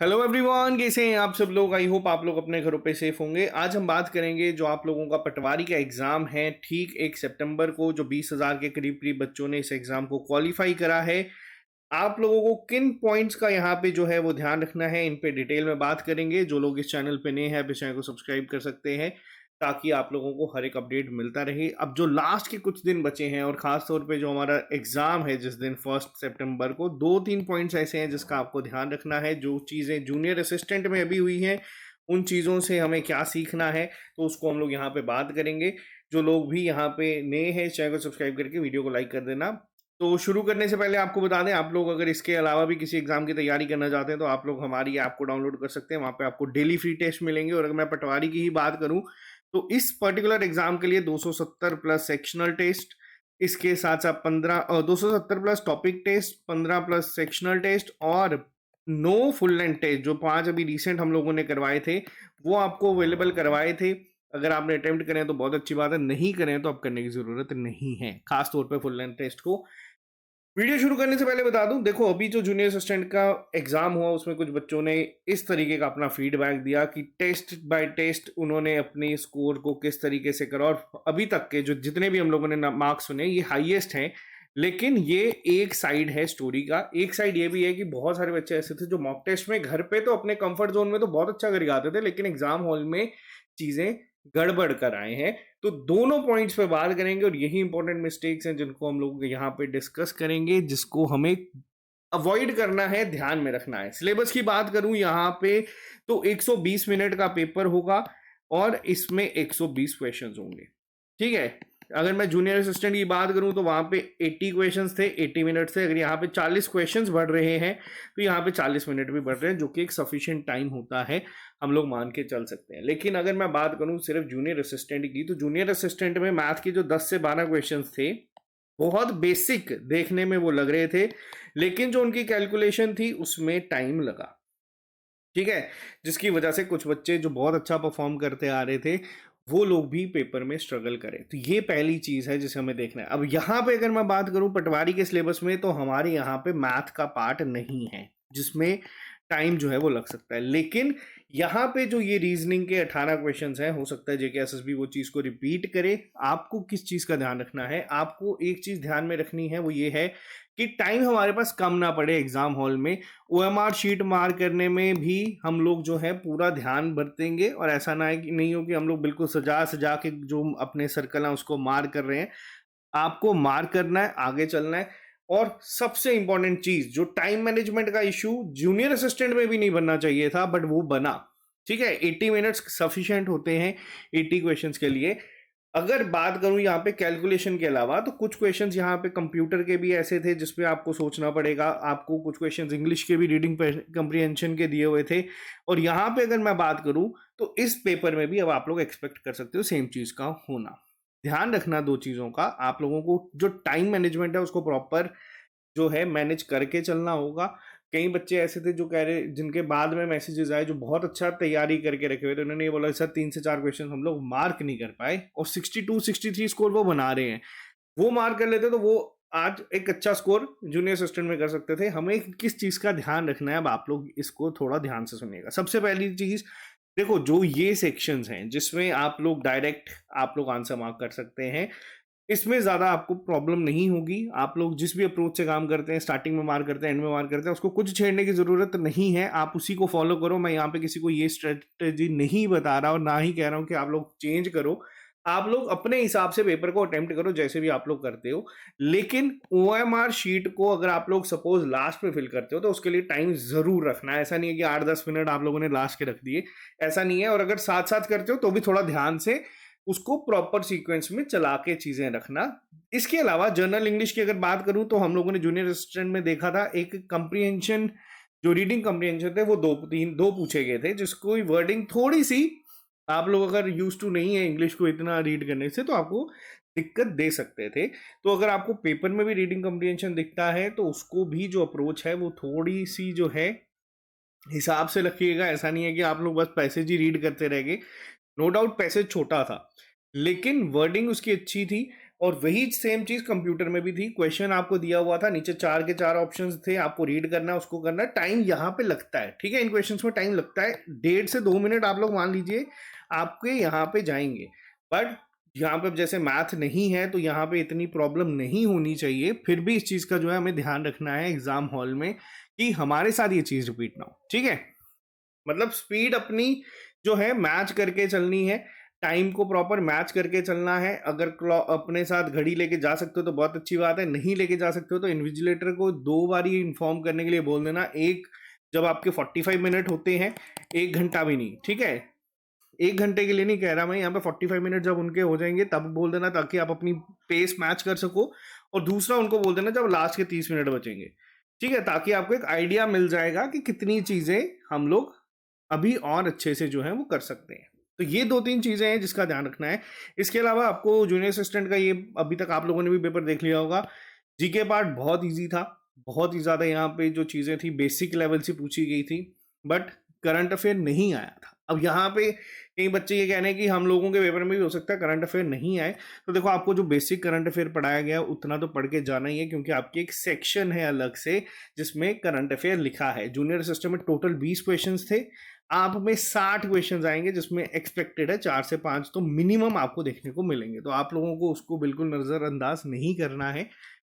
Hello everyone, कैसे हैं आप सब लोग। आई होप आप लोग अपने घरों पे सेफ होंगे। आज हम बात करेंगे जो आप लोगों का पटवारी का एग्जाम है ठीक 1 सितंबर को, जो 20,000 के करीब करीब बच्चों ने इस एग्जाम को क्वालिफाई करा है। आप लोगों को किन पॉइंट्स का यहाँ पे जो है वो ध्यान रखना है, इन पे डिटेल में बात करेंगे। जो लोग इस चैनल पे नए हैं आप इस चैनल को सब्सक्राइब कर सकते हैं ताकि आप लोगों को हर एक अपडेट मिलता रहे। अब जो लास्ट के कुछ दिन बचे हैं और खास तौर पे जो हमारा एग्जाम है जिस दिन 1 सितंबर को, 2-3 पॉइंट्स ऐसे हैं जिसका आपको ध्यान रखना है। जो चीज़ें जूनियर असिस्टेंट में अभी हुई हैं उन चीज़ों से हमें क्या सीखना है, तो उसको हम लोग यहाँ पे बात करेंगे। जो लोग भी यहाँ पे नए हैं चैनल को सब्सक्राइब करके वीडियो को लाइक कर देना। तो शुरू करने से पहले आपको बता दें, आप लोग अगर इसके अलावा भी किसी एग्जाम की तैयारी करना चाहते हैं तो आप लोग हमारी ऐप को डाउनलोड कर सकते हैं। वहाँ पे आपको डेली फ्री टेस्ट मिलेंगे। और अगर मैं पटवारी की ही बात करूँ तो इस पर्टिकुलर एग्जाम के लिए 270 प्लस सेक्शनल टेस्ट, इसके साथ साथ 270 plus topic test, 15 plus sectional test और 9 फुल लेंथ टेस्ट, जो 5 अभी रिसेंट हम लोगों ने करवाए थे वो आपको अवेलेबल करवाए थे। अगर आपने अटेम्प्ट करें तो बहुत अच्छी बात है, नहीं करें तो अब करने की जरूरत नहीं है, खास तौर पे फुल लेंथ टेस्ट को। वीडियो शुरू करने से पहले बता दूं, देखो अभी जो जूनियर असिस्टेंट का एग्जाम हुआ उसमें कुछ बच्चों ने इस तरीके का अपना फीडबैक दिया कि टेस्ट बाय टेस्ट उन्होंने अपने स्कोर को किस तरीके से करा। और अभी तक के जो जितने भी हम लोगों ने मार्क्स सुने ये हाईएस्ट हैं। लेकिन ये एक साइड है स्टोरी का। एक साइड ये भी है कि बहुत सारे बच्चे ऐसे थे जो मॉक टेस्ट में घर पे तो अपने कंफर्ट जोन में तो बहुत अच्छा कर आते थे, लेकिन एग्जाम हॉल में चीजें गड़बड़ कर आए हैं। तो दोनों पॉइंट्स पे बात करेंगे और यही इंपॉर्टेंट मिस्टेक्स हैं जिनको हम लोग यहाँ पे डिस्कस करेंगे, जिसको हमें अवॉइड करना है, ध्यान में रखना है। सिलेबस की बात करूं यहाँ पे तो 120 मिनट का पेपर होगा और इसमें 120 क्वेश्चंस होंगे। ठीक है। अगर मैं जूनियर असिस्टेंट की बात करूं तो वहां पे 80 क्वेश्चंस थे, 80 मिनट से। अगर यहाँ पे 40 क्वेश्चंस बढ़ रहे हैं तो यहाँ पे 40 मिनट भी बढ़ रहे हैं, जो कि एक सफिशिएंट टाइम होता है, हम लोग मान के चल सकते हैं। लेकिन अगर मैं बात करूं सिर्फ जूनियर असिस्टेंट की, तो जूनियर असिस्टेंट में मैथ के जो 10 से 12 क्वेश्चन थे बहुत बेसिक देखने में वो लग रहे थे, लेकिन जो उनकी कैलकुलेशन थी उसमें टाइम लगा। ठीक है। जिसकी वजह से कुछ बच्चे जो बहुत अच्छा परफॉर्म करते आ रहे थे वो लोग भी पेपर में स्ट्रगल करें। तो ये पहली चीज है जिसे हमें देखना है। अब यहाँ पे अगर मैं बात करूं पटवारी के सिलेबस में, तो हमारे यहाँ पे मैथ का पार्ट नहीं है जिसमें टाइम जो है वो लग सकता है। लेकिन यहाँ पे जो ये रीजनिंग के 18 क्वेश्चंस हैं, हो सकता है जेके एसएसबी वो चीज को रिपीट करे। आपको किस चीज का ध्यान रखना है, आपको एक चीज ध्यान में रखनी है, वो ये है कि टाइम हमारे पास कम ना पड़े एग्जाम हॉल में। ओएमआर शीट मार करने में भी हम लोग जो है पूरा ध्यान बरतेंगे, और ऐसा ना है कि नहीं हो कि हम लोग बिल्कुल सजा सजा के जो अपने सर्कल है उसको मार कर रहे हैं। आपको मार करना है, आगे चलना है। और सबसे इंपॉर्टेंट चीज, जो टाइम मैनेजमेंट का इशू जूनियर असिस्टेंट में भी नहीं बनना चाहिए था बट वो बना। ठीक है। 80 मिनट्स सफिशिएंट होते हैं 80 क्वेश्चंस के लिए। अगर बात करूं यहाँ पे कैलकुलेशन के अलावा, तो कुछ क्वेश्चंस यहाँ पे कंप्यूटर के भी ऐसे थे जिसपे आपको सोचना पड़ेगा। आपको कुछ क्वेश्चंस इंग्लिश के भी रीडिंग कंप्रीहेंशन के दिए हुए थे। और यहाँ पे अगर मैं बात करूं तो इस पेपर में भी अब आप लोग एक्सपेक्ट कर सकते हो सेम चीज का होना। ध्यान रखना दो चीजों का, आप लोगों को जो टाइम मैनेजमेंट है उसको प्रॉपर जो है मैनेज करके चलना होगा। कई बच्चे ऐसे थे जो कह रहे, जिनके बाद में मैसेजेस आए, जो बहुत अच्छा तैयारी करके रखे हुए थे, उन्होंने ये बोला सर 3 से 4 क्वेश्चन हम लोग मार्क नहीं कर पाए, और 62-63 स्कोर वो बना रहे हैं। वो मार्क कर लेते तो वो आज एक अच्छा स्कोर जूनियर असिस्टेंट में कर सकते थे। हमें किस चीज का ध्यान रखना है, अब आप लोग इसको थोड़ा ध्यान से सुनिएगा। सबसे पहली चीज देखो, जो ये सेक्शंस हैं जिसमें आप लोग डायरेक्ट आप लोग आंसर मार्क कर सकते हैं, इसमें ज्यादा आपको प्रॉब्लम नहीं होगी। आप लोग जिस भी अप्रोच से काम करते हैं, स्टार्टिंग में मार करते हैं, एंड में मार करते हैं, उसको कुछ छेड़ने की जरूरत नहीं है, आप उसी को फॉलो करो। मैं यहाँ पे किसी को ये स्ट्रेटेजी नहीं बता रहा और ना ही कह रहा हूँ कि आप लोग चेंज करो। आप लोग अपने हिसाब से पेपर को अटेम्प्ट करो जैसे भी आप लोग करते हो। लेकिन ओएमआर शीट को अगर आप लोग सपोज लास्ट में फिल करते हो तो उसके लिए टाइम जरूर रखना है। ऐसा नहीं है कि 8-10 मिनट आप लोगों ने लास्ट के रख दिए, ऐसा नहीं है। और अगर साथ साथ करते हो तो भी थोड़ा ध्यान से उसको प्रॉपर सीक्वेंस में चला के चीजें रखना। इसके अलावा जनरल इंग्लिश की अगर बात करूं तो हम लोगों ने जूनियर असिस्टेंट में देखा था, एक कंप्रीहेंशन जो रीडिंग कंप्रीहेंशन थे वो दो पूछे गए थे, जिसको वर्डिंग थोड़ी सी आप लोग अगर यूज टू नहीं है इंग्लिश को इतना रीड करने से तो आपको दिक्कत दे सकते थे। तो अगर आपको पेपर में भी रीडिंग कंप्रीहेंशन दिखता है तो उसको भी जो अप्रोच है वो थोड़ी सी जो है हिसाब से रखिएगा। ऐसा नहीं है कि आप लोग बस पैसेज ही रीड करते रह गए। नो डाउट पैसेज छोटा था लेकिन वर्डिंग उसकी अच्छी थी। और वही सेम चीज कंप्यूटर में भी थी। क्वेश्चन आपको दिया हुआ था, नीचे 4 के 4 ऑप्शंस थे, आपको रीड करना है, उसको करना है। टाइम यहाँ पे लगता है, ठीक है, इन क्वेश्चंस में टाइम लगता है, 1.5 से 2 मिनट आप लोग मान लीजिए आपके यहाँ पे जाएंगे। बट यहाँ पे जैसे मैथ नहीं है तो यहाँ पे इतनी प्रॉब्लम नहीं होनी चाहिए। फिर भी इस चीज का जो है हमें ध्यान रखना है एग्जाम हॉल में कि हमारे साथ ये चीज रिपीट ना हो, ठीक है। मतलब स्पीड अपनी जो है मैच करके चलनी है, टाइम को प्रॉपर मैच करके चलना है। अगर अपने साथ घड़ी लेके जा सकते हो तो बहुत अच्छी बात है, नहीं लेके जा सकते हो तो इन्विजिलेटर को 2 बार ही इन्फॉर्म करने के लिए बोल देना। एक, जब आपके 45 मिनट होते हैं, 1 घंटा भी नहीं, ठीक है, 1 घंटे के लिए नहीं कह रहा मैं, यहाँ पे 45 मिनट जब उनके हो जाएंगे तब बोल देना, ताकि आप अपनी पेस मैच कर सको। और दूसरा उनको बोल देना जब लास्ट के 30 मिनट बचेंगे, ठीक है, ताकि आपको एक आइडिया मिल जाएगा कि कितनी चीजें हम लोग अभी और अच्छे से जो है वो कर सकते हैं। तो ये 2-3 चीजें हैं जिसका ध्यान रखना है। इसके अलावा आपको जूनियर असिस्टेंट का ये अभी तक आप लोगों ने भी पेपर देख लिया होगा, जीके पार्ट बहुत इजी था, बहुत ही ज्यादा यहाँ पे जो चीजें थी बेसिक लेवल से पूछी गई थी, बट करंट अफेयर नहीं आया था। अब यहाँ पे कई बच्चे ये कह रहे हैं कि हम लोगों के पेपर में भी हो सकता है करंट अफेयर नहीं आए। तो देखो, आपको जो बेसिक करंट अफेयर पढ़ाया गया उतना तो पढ़ के जाना ही है, क्योंकि आपकी एक सेक्शन है अलग से जिसमें करंट अफेयर लिखा है। जूनियर सिस्टम में टोटल 20 क्वेश्चंस थे, आप में 60 क्वेश्चंस आएंगे, जिसमें एक्सपेक्टेड है 4 से 5 तो मिनिमम आपको देखने को मिलेंगे। तो आप लोगों को उसको बिल्कुल नजरअंदाज नहीं करना है।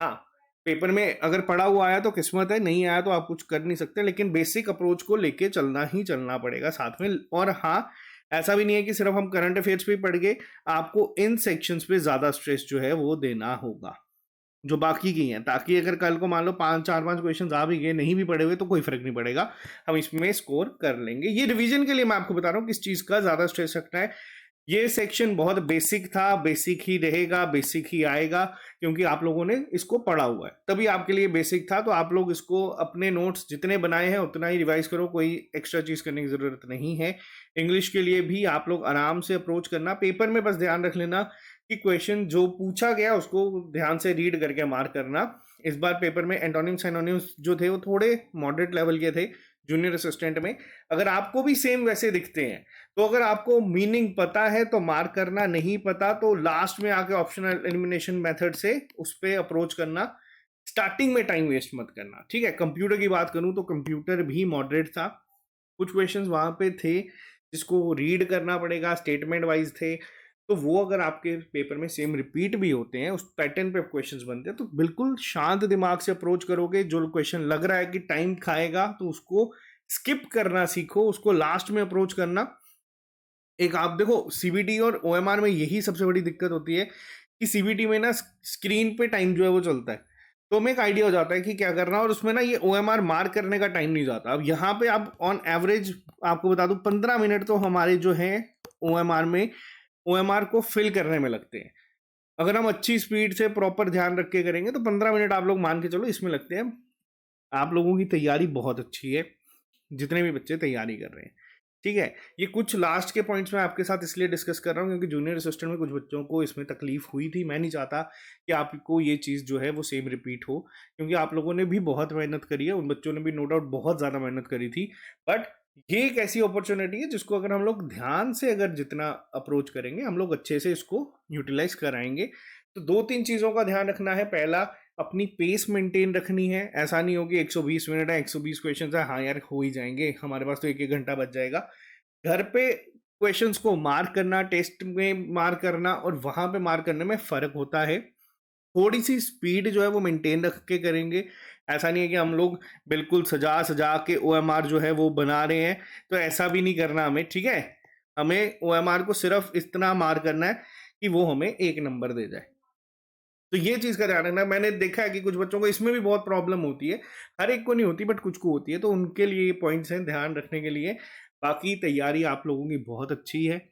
हाँ, पेपर में अगर पढ़ा हुआ आया तो किस्मत है, नहीं आया तो आप कुछ कर नहीं सकते, लेकिन बेसिक अप्रोच को लेके चलना ही चलना पड़ेगा साथ में। और हाँ, ऐसा भी नहीं है कि सिर्फ हम करंट अफेयर्स पे ही पढ़ गए, आपको इन सेक्शंस पे ज्यादा स्ट्रेस जो है वो देना होगा जो बाकी की हैं, ताकि अगर कल को मान लो 4-5 क्वेश्चन आ भी गए, नहीं भी पढ़े हुए, तो कोई फर्क नहीं पड़ेगा, हम इसमें स्कोर कर लेंगे। ये रिवीजन के लिए मैं आपको बता रहा हूँ किस चीज का ज्यादा स्ट्रेस रखना है। ये सेक्शन बहुत बेसिक था, बेसिक ही रहेगा, बेसिक ही आएगा, क्योंकि आप लोगों ने इसको पढ़ा हुआ है, तभी आपके लिए बेसिक था। तो आप लोग इसको अपने नोट्स जितने बनाए हैं उतना ही रिवाइज करो, कोई एक्स्ट्रा चीज करने की जरूरत नहीं है। इंग्लिश के लिए भी आप लोग आराम से अप्रोच करना, पेपर में बस ध्यान रख लेना कि क्वेश्चन जो पूछा गया उसको ध्यान से रीड करके मार्क करना। इस बार पेपर में एंटोनिम्स सिनोनिम्स जो थे वो थोड़े मॉडरेट लेवल के थे जूनियर असिस्टेंट में। अगर आपको भी सेम वैसे दिखते हैं तो अगर आपको मीनिंग पता है तो मार्क करना, नहीं पता तो लास्ट में आके ऑप्शनल एलिमिनेशन मेथड से उस पर अप्रोच करना। स्टार्टिंग में टाइम वेस्ट मत करना, ठीक है। कंप्यूटर की बात करूं तो कंप्यूटर भी मॉडरेट था, कुछ क्वेश्चंस वहां पे थे जिसको रीड करना पड़ेगा, स्टेटमेंट वाइज थे, तो वो अगर आपके पेपर में सेम रिपीट भी होते हैं, उस पैटर्न पे क्वेश्चंस बनते हैं, तो बिल्कुल शांत दिमाग से अप्रोच करोगे। जो क्वेश्चन लग रहा है कि टाइम खाएगा तो उसको स्किप करना सीखो, उसको लास्ट में अप्रोच करना। एक आप देखो, सीबीटी और ओएमआर में यही सबसे बड़ी दिक्कत होती है कि सीबीटी में ना स्क्रीन पे टाइम जो है वो चलता है, तो हमें एक आइडिया हो जाता है कि क्या करना है, और उसमें ना ये ओएमआर मार्क करने का टाइम नहीं जाता। अब यहाँ पे आप ऑन एवरेज आपको बता दूं 15 मिनट तो हमारे जो है ओएमआर में ओएमआर को फिल करने में लगते हैं। अगर हम अच्छी स्पीड से प्रॉपर ध्यान रख के करेंगे तो 15 मिनट आप लोग मान के चलो इसमें लगते हैं। आप लोगों की तैयारी बहुत अच्छी है, जितने भी बच्चे तैयारी कर रहे हैं, ठीक है। ये कुछ लास्ट के पॉइंट्स में आपके साथ इसलिए डिस्कस कर रहा हूँ क्योंकि जूनियर असिस्टेंट में कुछ बच्चों को इसमें तकलीफ हुई थी। मैं नहीं चाहता कि आपको ये चीज़ जो है वो सेम रिपीट हो, क्योंकि आप लोगों ने भी बहुत मेहनत करी है, उन बच्चों ने भी नो डाउट बहुत ज़्यादा मेहनत करी थी। बट ये एक ऐसी अपॉर्चुनिटी है जिसको अगर हम लोग ध्यान से अगर जितना अप्रोच करेंगे, हम लोग अच्छे से इसको यूटिलाइज कराएंगे। तो 2-3 चीज़ों का ध्यान रखना है। पहला, अपनी पेस मेंटेन रखनी है। ऐसा नहीं हो कि 120 मिनट है, 120 क्वेश्चन है, हाँ यार हो ही जाएंगे, हमारे पास तो 1-1 घंटा बच जाएगा। घर पे क्वेश्चंस को मार्क करना, टेस्ट में मार्क करना और वहां पे मार्क करने में फर्क होता है। थोड़ी सी स्पीड जो है वो मेंटेन रख के करेंगे। ऐसा नहीं है कि हम लोग बिल्कुल सजा सजा के ओएमआर जो है वो बना रहे हैं, तो ऐसा भी नहीं करना हमें, ठीक है। हमें ओएमआर को सिर्फ इतना मार्क करना है कि वो हमें 1 नंबर दे जाए। तो ये चीज का ध्यान रखना। मैंने देखा है कि कुछ बच्चों को इसमें भी बहुत प्रॉब्लम होती है, हर एक को नहीं होती बट कुछ को होती है, तो उनके लिए ये पॉइंट्स हैं ध्यान रखने के लिए। बाकी तैयारी आप लोगों की बहुत अच्छी है।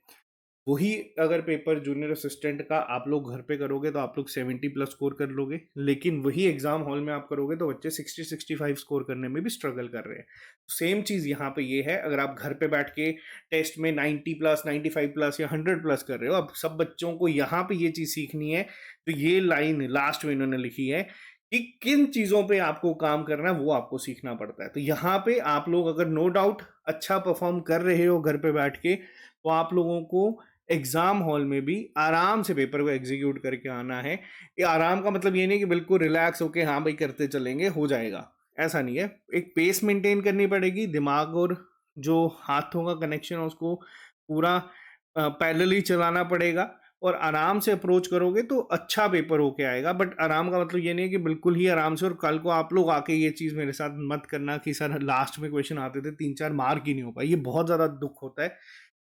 वही अगर पेपर जूनियर असिस्टेंट का आप लोग घर पे करोगे तो आप लोग 70+ स्कोर कर लोगे, लेकिन वही एग्जाम हॉल में आप करोगे तो बच्चे 60-65 स्कोर करने में भी स्ट्रगल कर रहे हैं। सेम चीज यहाँ पे ये है, अगर आप घर पे बैठ के टेस्ट में 90+, 95+ या 100+ कर रहे हो, अब सब बच्चों को यहाँ पे ये चीज सीखनी है। तो ये लाइन लास्ट में इन्होंने लिखी है कि किन चीजों पे आपको काम करना है, वो आपको सीखना पड़ता है। तो यहाँ पे आप लोग अगर नो डाउट अच्छा परफॉर्म कर रहे हो घर पे बैठ के, तो आप लोगों को एग्जाम हॉल में भी आराम से पेपर को एग्जीक्यूट करके आना है। ये आराम का मतलब ये नहीं कि बिल्कुल रिलैक्स होके हाँ भाई करते चलेंगे हो जाएगा, ऐसा नहीं है। एक पेस मेंटेन करनी पड़ेगी, दिमाग और जो हाथों का कनेक्शन है उसको पूरा पैरेलली चलाना पड़ेगा, और आराम से अप्रोच करोगे तो अच्छा पेपर होके आएगा। बट आराम का मतलब ये नहीं है कि बिल्कुल ही आराम से, और कल को आप लोग आके ये चीज़ मेरे साथ मत करना कि सर लास्ट में क्वेश्चन आते थे 3-4 मार्क ही नहीं हो पाए, ये बहुत ज़्यादा दुख होता है।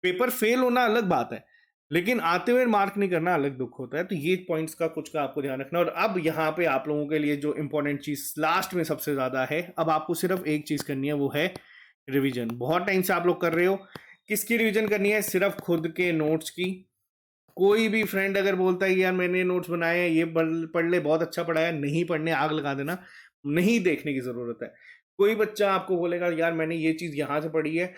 पेपर फेल होना अलग बात है, लेकिन आते हुए मार्क नहीं करना अलग दुख होता है। तो ये पॉइंट्स का कुछ का आपको ध्यान रखना। और अब यहाँ पे आप लोगों के लिए जो इंपॉर्टेंट चीज लास्ट में सबसे ज्यादा है, अब आपको सिर्फ एक चीज करनी है, वो है रिवीजन। बहुत टाइम से आप लोग कर रहे हो, किसकी रिवीजन करनी है? सिर्फ खुद के नोट्स की। कोई भी फ्रेंड अगर बोलता है कि यार मैंने नोट्स बनाए हैं, ये पढ़ ले, बहुत अच्छा पढ़ाया, नहीं पढ़ने आग लगा देना, नहीं देखने की जरूरत है। कोई बच्चा आपको बोलेगा यार मैंने ये चीज यहाँ से पढ़ी है,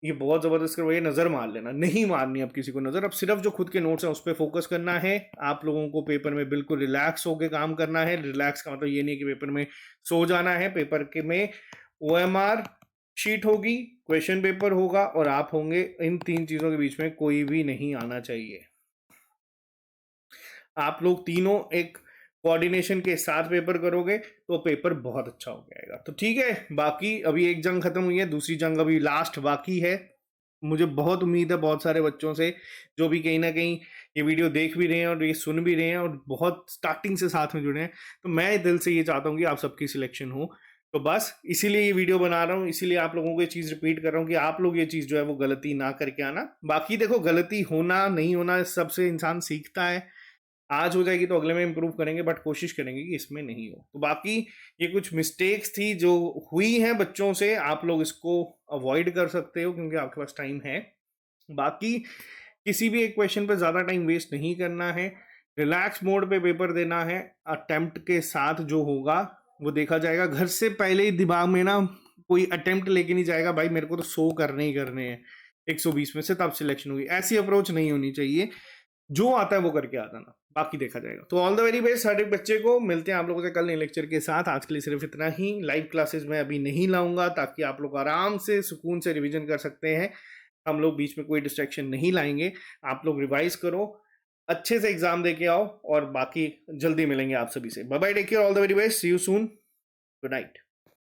ये बहुत जबरदस्त करवाई है, नजर मार लेना, नहीं मारनी अब किसी को नजर। अब सिर्फ जो खुद के नोट्स हैं उस पर फोकस करना है। आप लोगों को पेपर में बिल्कुल रिलैक्स होकर काम करना है। रिलैक्स का मतलब ये नहीं कि पेपर में सो जाना है। पेपर के में OMR शीट होगी, क्वेश्चन पेपर होगा, और आप होंगे। इन 3 चीजों के बीच में कोई भी नहीं आना चाहिए। आप लोग तीनों एक कोऑर्डिनेशन के साथ पेपर करोगे तो पेपर बहुत अच्छा हो जाएगा। तो ठीक है, बाकी अभी एक जंग खत्म हुई है, दूसरी जंग अभी लास्ट बाकी है। मुझे बहुत उम्मीद है बहुत सारे बच्चों से जो भी कहीं ना कहीं ये वीडियो देख भी रहे हैं और ये सुन भी रहे हैं और बहुत स्टार्टिंग से साथ में जुड़े हैं, तो मैं दिल से ये चाहता हूँ कि आप सबकी सिलेक्शन हो। तो बस इसीलिए ये वीडियो बना रहा हूँ, इसीलिए आप लोगों को ये चीज़ रिपीट कर रहा हूँ कि आप लोग ये चीज़ जो है वो गलती ना करके आना। बाकी देखो, गलती होना नहीं होना सबसे इंसान सीखता है। आज हो जाएगी तो अगले में इम्प्रूव करेंगे, बट कोशिश करेंगे कि इसमें नहीं हो। तो बाकी ये कुछ मिस्टेक्स थी जो हुई हैं बच्चों से, आप लोग इसको अवॉइड कर सकते हो क्योंकि आपके पास टाइम है। बाकी किसी भी एक क्वेश्चन पे ज़्यादा टाइम वेस्ट नहीं करना है, रिलैक्स मोड पे पेपर देना है। अटेम्प्ट के साथ जो होगा वो देखा जाएगा। घर से पहले ही दिमाग में ना कोई अटेम्प्ट लेके नहीं जाएगा, भाई मेरे को तो 100 करने ही करने हैं 120 में से तब सिलेक्शन होगी, ऐसी अप्रोच नहीं होनी चाहिए। जो आता है वो करके आता ना, बाकी देखा जाएगा। तो ऑल द वेरी बेस्ट हर एक बच्चे को। मिलते हैं आप लोगों से कल नए लेक्चर के साथ। आज के लिए सिर्फ इतना ही। लाइव क्लासेस में अभी नहीं लाऊंगा ताकि आप लोग आराम से सुकून से रिवीजन कर सकते हैं। हम लोग बीच में कोई डिस्ट्रैक्शन नहीं लाएंगे। आप लोग रिवाइज करो, अच्छे से एग्जाम दे के आओ, और बाकी जल्दी मिलेंगे आप सभी से। Bye bye, take care, all the very best, see you soon, good night.